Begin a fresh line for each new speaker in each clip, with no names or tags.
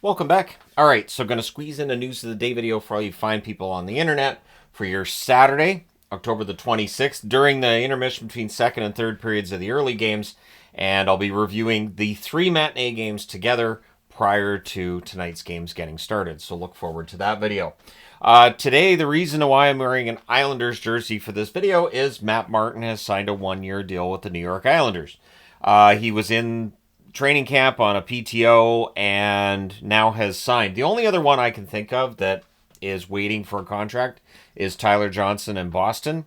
Welcome back. All right, so going to squeeze in a news of the day video for all you fine people on the internet for your Saturday, October the 26th, during the intermission between second and third periods of the early games, and I'll be reviewing the 3 matinee games together prior to tonight's games getting started, so look forward to that video. Today, the reason why I'm wearing an Islanders jersey for this video is Matt Martin has signed a 1-year deal with the New York Islanders. He was in training camp on a PTO and now has signed. The only other one I can think of that is waiting for a contract is Tyler Johnson in Boston.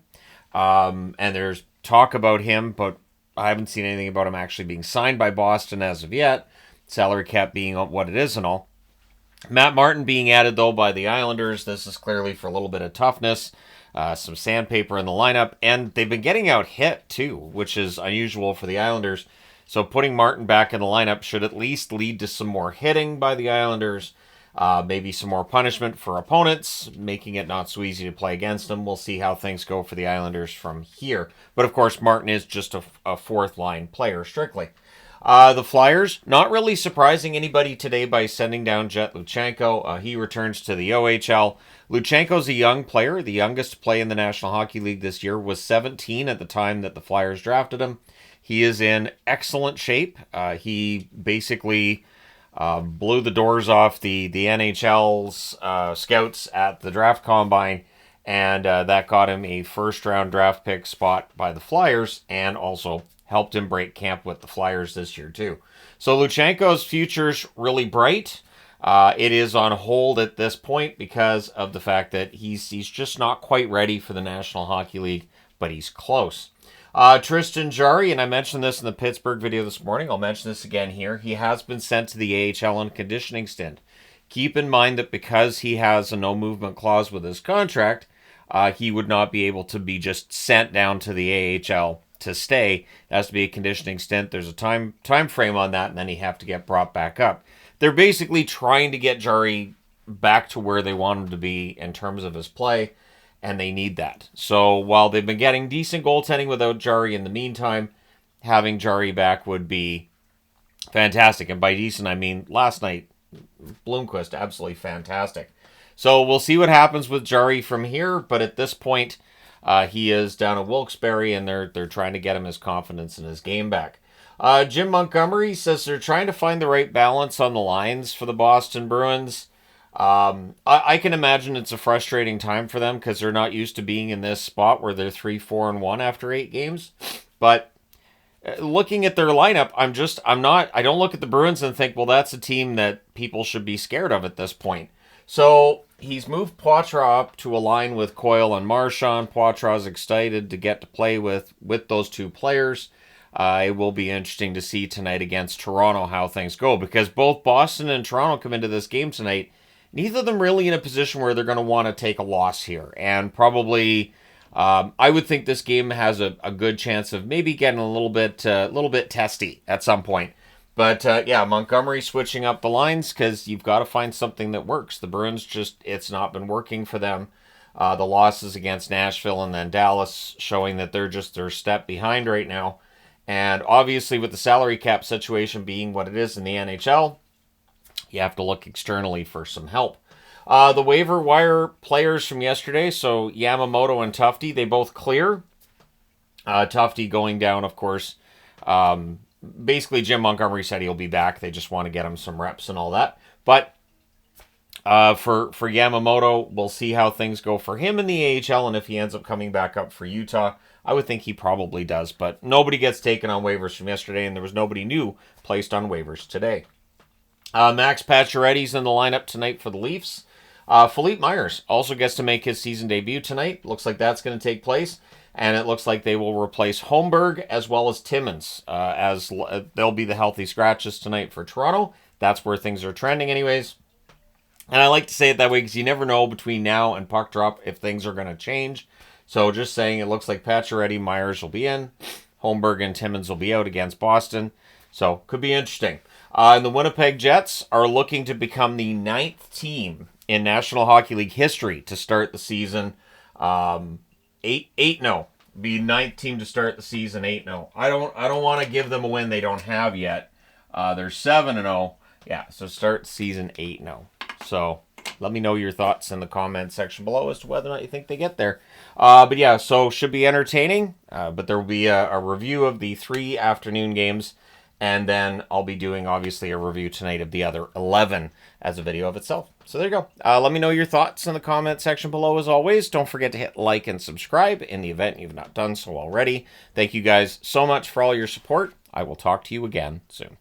And there's talk about him, but I haven't seen anything about him actually being signed by Boston as of yet. Salary cap being what it is and all. Matt Martin being added, though, by the Islanders. This is clearly for a little bit of toughness, some sandpaper in the lineup, and they've been getting out hit, too, which is unusual for the Islanders. So putting Martin back in the lineup should at least lead to some more hitting by the Islanders, maybe some more punishment for opponents, making it not so easy to play against them. We'll see how things go for the Islanders from here. But, of course, Martin is just a fourth-line player, strictly. The Flyers, not really surprising anybody today by sending down Jet Luchanko. He returns to the OHL. Luchanko's a young player. The youngest to play in the National Hockey League this year was 17 at the time that the Flyers drafted him. He is in excellent shape. He basically blew the doors off the NHL's scouts at the draft combine, and that got him a first-round draft pick spot by the Flyers, and also helped him break camp with the Flyers this year, too. So Luchanko's future's really bright. It is on hold at this point because of the fact that he's just not quite ready for the National Hockey League, but he's close. Tristan Jarry, and I mentioned this in the Pittsburgh video this morning. I'll mention this again here. He has been sent to the AHL on a conditioning stint. Keep in mind that because he has a no-movement clause with his contract, he would not be able to be just sent down to the AHL to stay. It has to be a conditioning stint. There's a time frame on that, and then he'd have to get brought back up. They're basically trying to get Jarry back to where they want him to be in terms of his play, and they need that. So while they've been getting decent goaltending without Jarry in the meantime, having Jarry back would be fantastic. And by decent, I mean last night, Blomqvist, absolutely fantastic. So we'll see what happens with Jarry from here, but at this point, he is down at Wilkes-Barre, and they're trying to get him his confidence in his game back. Jim Montgomery says they're trying to find the right balance on the lines for the Boston Bruins. I can imagine it's a frustrating time for them because they're not used to being in this spot where they're 3-4-1 after 8 games. But looking at their lineup, I don't look at the Bruins and think, well, that's a team that people should be scared of at this point. So he's moved Poitras up to align with Coyle and Marchand. Poitras excited to get to play with those two players. It will be interesting to see tonight against Toronto how things go, because both Boston and Toronto come into this game tonight. Neither of them really in a position where they're going to want to take a loss here. And probably, I would think this game has a good chance of maybe getting a little bit testy at some point. But, yeah, Montgomery switching up the lines because you've got to find something that works. The Bruins it's not been working for them. The losses against Nashville and then Dallas showing that they're a step behind right now. And obviously with the salary cap situation being what it is in the NHL, you have to look externally for some help. The waiver wire players from yesterday, so Yamamoto and Tufte, they both clear. Tufte going down, of course. Basically, Jim Montgomery said he'll be back. They just want to get him some reps and all that. But for Yamamoto, we'll see how things go for him in the AHL, and if he ends up coming back up for Utah. I would think he probably does, but nobody gets taken on waivers from yesterday, and there was nobody new placed on waivers today. Max Pacioretty's in the lineup tonight for the Leafs. Philippe Myers also gets to make his season debut tonight. Looks like that's going to take place, and it looks like they will replace Holmberg as well as Timmins, as they'll be the healthy scratches tonight for Toronto. That's where things are trending anyways. And I like to say it that way because you never know between now and puck drop if things are going to change. So just saying, it looks like Pacioretty, Myers will be in. Holmberg and Timmins will be out against Boston. So, could be interesting. And the Winnipeg Jets are looking to become the 9th team in National Hockey League history to start the season 8-0. Be 9th team to start the season 8-0. I don't want to give them a win they don't have yet. They're 7-0. Yeah, so start season 8 now. So let me know your thoughts in the comment section below as to whether or not you think they get there. But yeah, so should be entertaining. But there will be a review of the 3 afternoon games. And then I'll be doing, obviously, a review tonight of the other 11 as a video of itself. So there you go. Let me know your thoughts in the comment section below as always. Don't forget to hit like and subscribe in the event you've not done so already. Thank you guys so much for all your support. I will talk to you again soon.